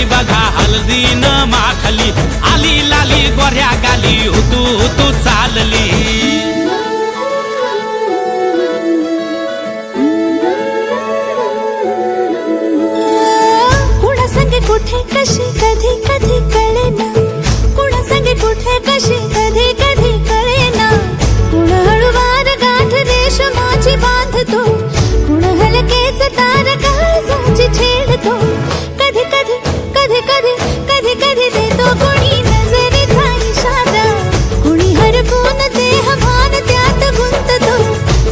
बघा हल्दीन माखली आली लाली गोऱ्या गाली उतू उतू चालली। कुणा संगे कुठे कशी कधी कधी कळेना, कुणा संगे कुठे कशी कधी कधी कळेना। कुण हळूवार गाठ रेशमाची बांधतो, कुण हलकेच तार काळजाची छेडतो। कधी कधी कधी कधी कधी कधी देतो कोणी नजरेचा इशारा, कुणी हरपून देह भान त्यात गुंततो,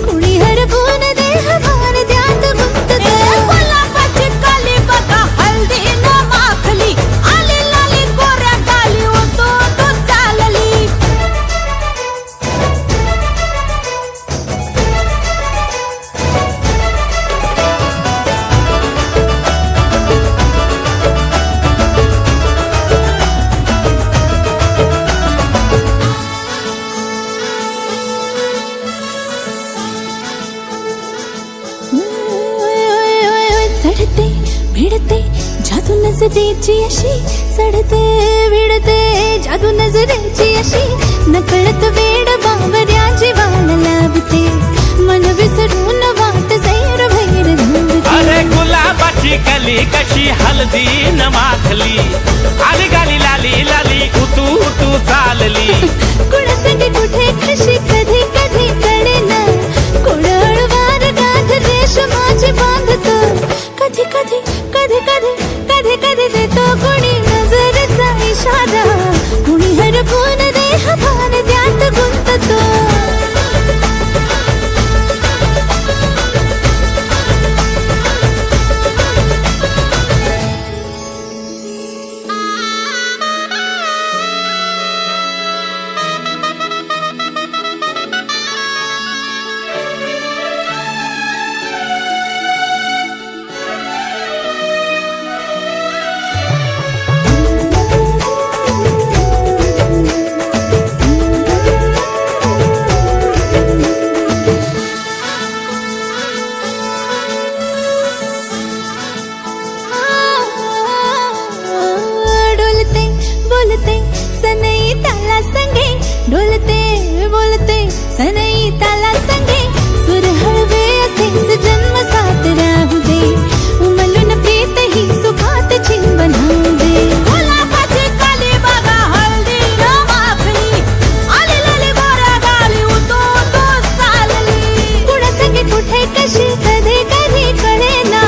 कुणी हरपून देह भान त्यात गुंततो। गुलाबाची कली बघा हल्दी न माखली आली लाली मस्तीची अशी चढते विडते जादू नजरेची अशी नकळत वेड बावऱ्या जीवाला लावते मन विसरून वाट सैर भैर धावते. अरे गुलाबाची कली कशी हलदी न माखली आली गाली लाली लाली उतू उतू चालली. कुणासंगी कुठे कशी कधी कधी कळेना कोण हळवार गाठ रेशमाची बांधतो. कधी कधी कधी कधी कधी कधी देतो कोणी नजरेचा इशारा कुणी हरपून देह भान त्यात गुंततो. बोलते सनई ताला संगे डोलते बोलते सनई ताला संगे सुर हळवे असेच जन्म साथ राहू दे उमलून प्रीत ही सुखात चिंबन होऊ दे. गुलाबाची काली बघा हळदी न माखली आली लाली गोऱ्या गाली उतू उतू चालली. कुणा संगे कुठे कशी कधी कधी कळेना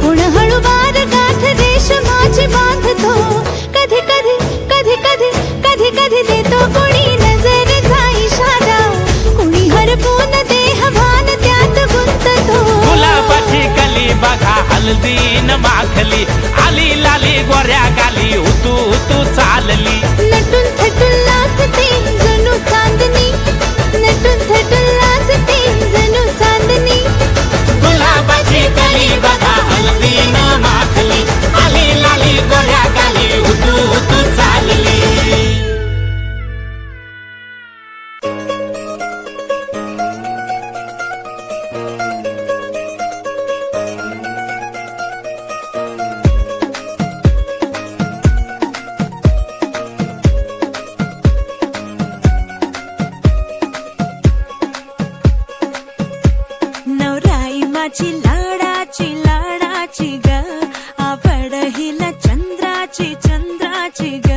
कुण हळूवार गाठ रेशमाची बांधतो. कधी कधी कधी कधी कधी कधी देतो कोणी नजरेचा इशारा कोणी हरपून देह भान त्यात गुंततो. गुलाबाची कली बघा हलदी न माखली आली लाली गोऱ्या गाली उतू उतू चालली. नटून थटून लाजते जणू चांदणी नटून थटून लाजते जणू चांदणी. गुलाबाची कली बघा हलदी न माखली आली लाली गोऱ्या गाली उतू उतू चालली. नवराई माझी लाडाची लाडाची ग आवड हिला चंद्राची चंद्राची ग.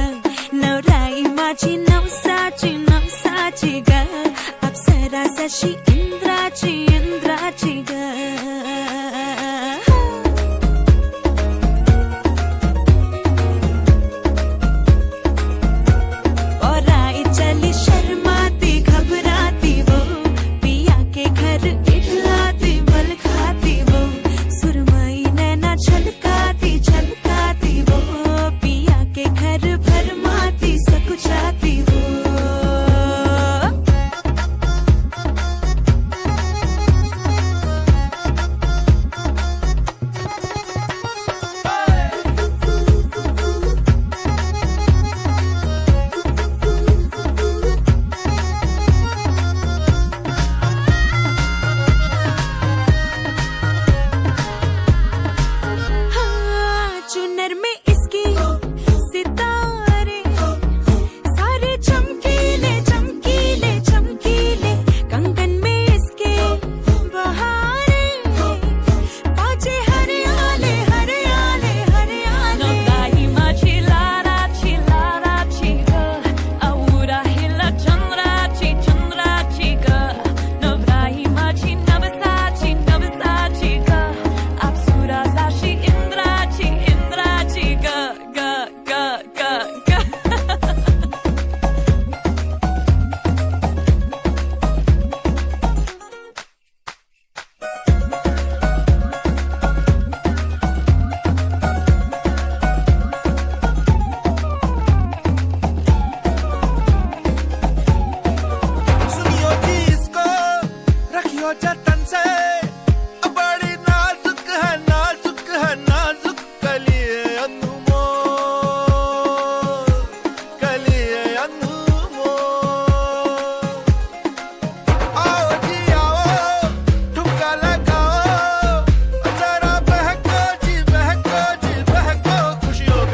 नवराई माझी नवसाची नवसाची ग अप्सरा जशी इंद्राची इंद्राची ग. और आई चली शर्माती घबराती वो पिया के घर इठलाती बल खाती वो सुरमई नैना छलकाती छलकाती वो पिया के घर भरमाती सकुचाती वो. हाँ, चुनर में इसकी सितारे सारे चमकीले चमकीले चमकीले कंगन में इसके बहारे बाजे हरियाले हरियाले हरियाले. नवराई माझी लाडाची लाडाची ग आवडा हिला चंद्राची चंद्राची ग. नवराई माझी नवसाची नवसाची ग अप्सरा जशी इंद्राची इंद्राची ग ग ग ग ग. सुनियो जी इसको रखियो जतन से बड़ी नाजुक है नाजुक कलिए अनमोल. आओ जी आओ ठुमका लगाओ जरा बहको जी बहको खुशियों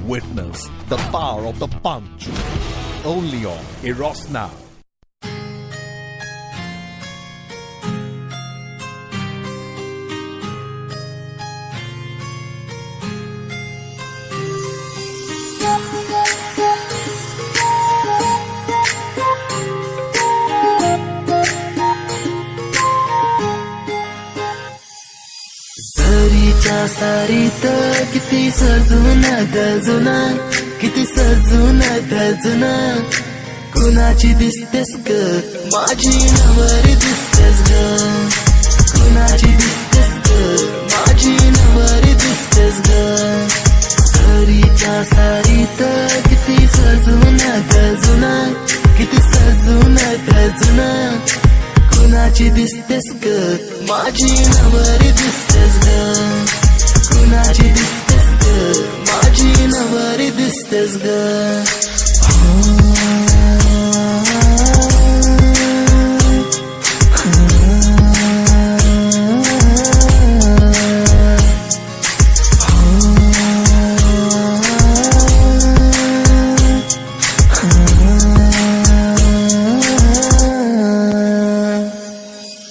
Witness the power of the punch. Only on Eros Now. सरीच्या सारीत किती सजून गजून किती सजून गजून कुणाची दिसतेस ग माझी नवरी दिसतेस ग कुणाची दिसतेस ग माझी नवरी दिसतेस ग सरीच्या सारीत किती सजून गजून किती सजून गजून कुणाची दिसतेस ग माझी नवरी दिसतेस ग कुणाची दिसतेस ग माझी नवरी दिसतेस ग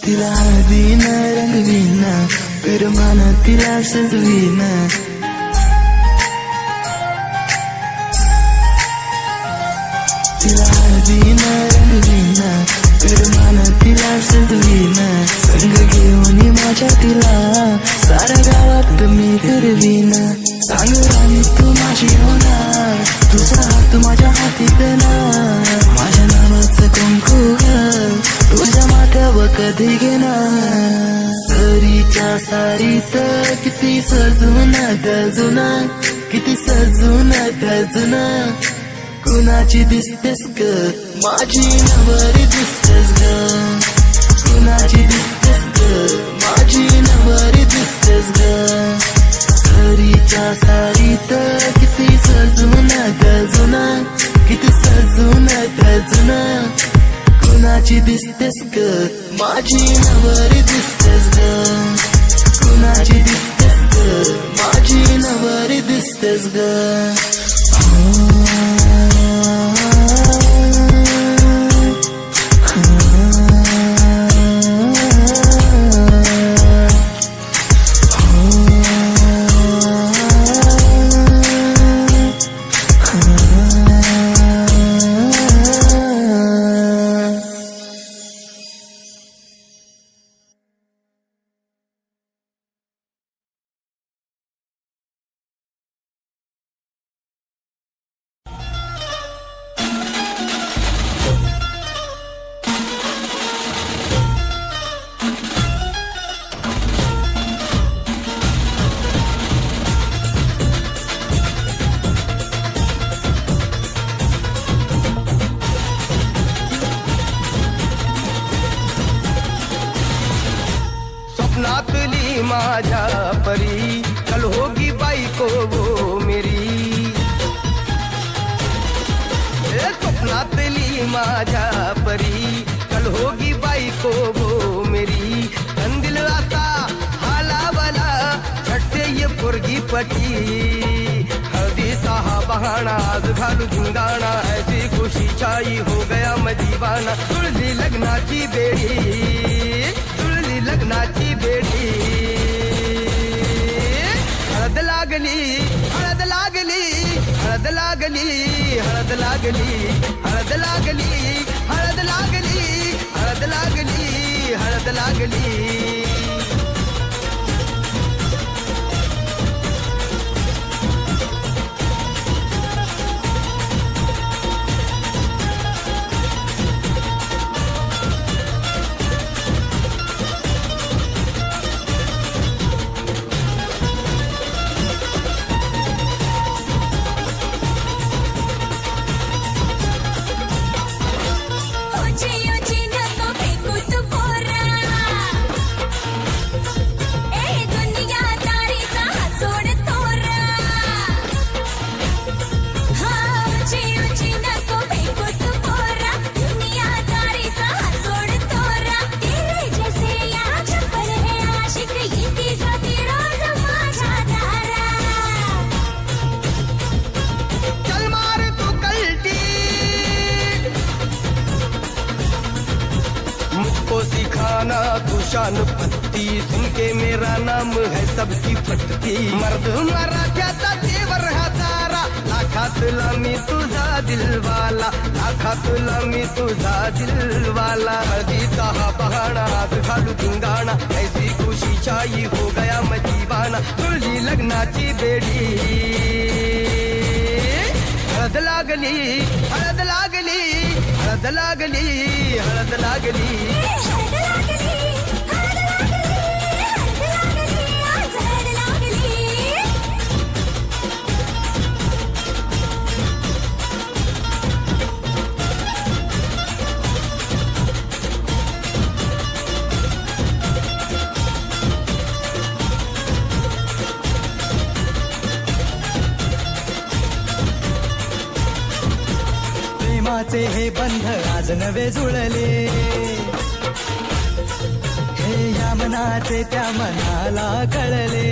तिला हळदीन रंगवीन पिरमान तिला सजवीन तिला हळदीन रंगवीन पिरमान तिला सजवीन संग घेऊन माझ्या तिला साऱ्या गावात मी फिरवीन सांग राणी तू माझी होणार तुझा हात माझ्या हाती देणार माझ्या नावाचं कुंकू तुझ्या माथ्यावर कधी घेणार सरीच्या सारीत किती सजून गजून किती सजून गजून कुणाची दिसतेस ग माझी नवरी दिसतेस ग कुणाची दिसतेस ग माझी नवरी दिसतेस ग सरीच्या सारीत किती सजून गजून किती सजून गजून कुणाची दिसतेस ग माझी नवरी दिसतेस ग कुणाची दिसतेस ग माझी नवरी दिसतेस ग स्वप्नातली माझ्या परी कल होगी बाईको वो मेरी स्वप्नातली माझ्या परी कल होगी बाईको वो मेरी दिल आता हालावला छटते ये पोरगी पटी हल्दी साहा बहाना आज घालू धिंगाणा ऐसी खुशी छाई हो गया मैं दीवाना तुळली लग्नाची बेडी तुळली लग्नाची बेडी हळद लागली हळद लागली हळद लागली हळद लागली हळद लागली हळद लागली हळद लागली हळद लागली ओची ओची नको फेकू तू पोरा शान पत्ती सुनके मेरा नाम है सबकी फटती मर्द मराठ्याचा देवर हा तारा लाखातला मी तुझा दिलवाला लाखातला मी तुझा दिलवाला हळदीचा हा बहाणा हात घालू धिंगाणा ऐसी खुशी चाई हो गया मैं दीवाना तुझी लग्नाची बेडी हळद लागली हळद लागली हळद लागली हळद लागली हळद लागली, हळद लागली, हळद लागली, आज हळद लागली. प्रेमाचे हे बंध आज नवे जुळले हे या मनाचे त्या मनाला कळले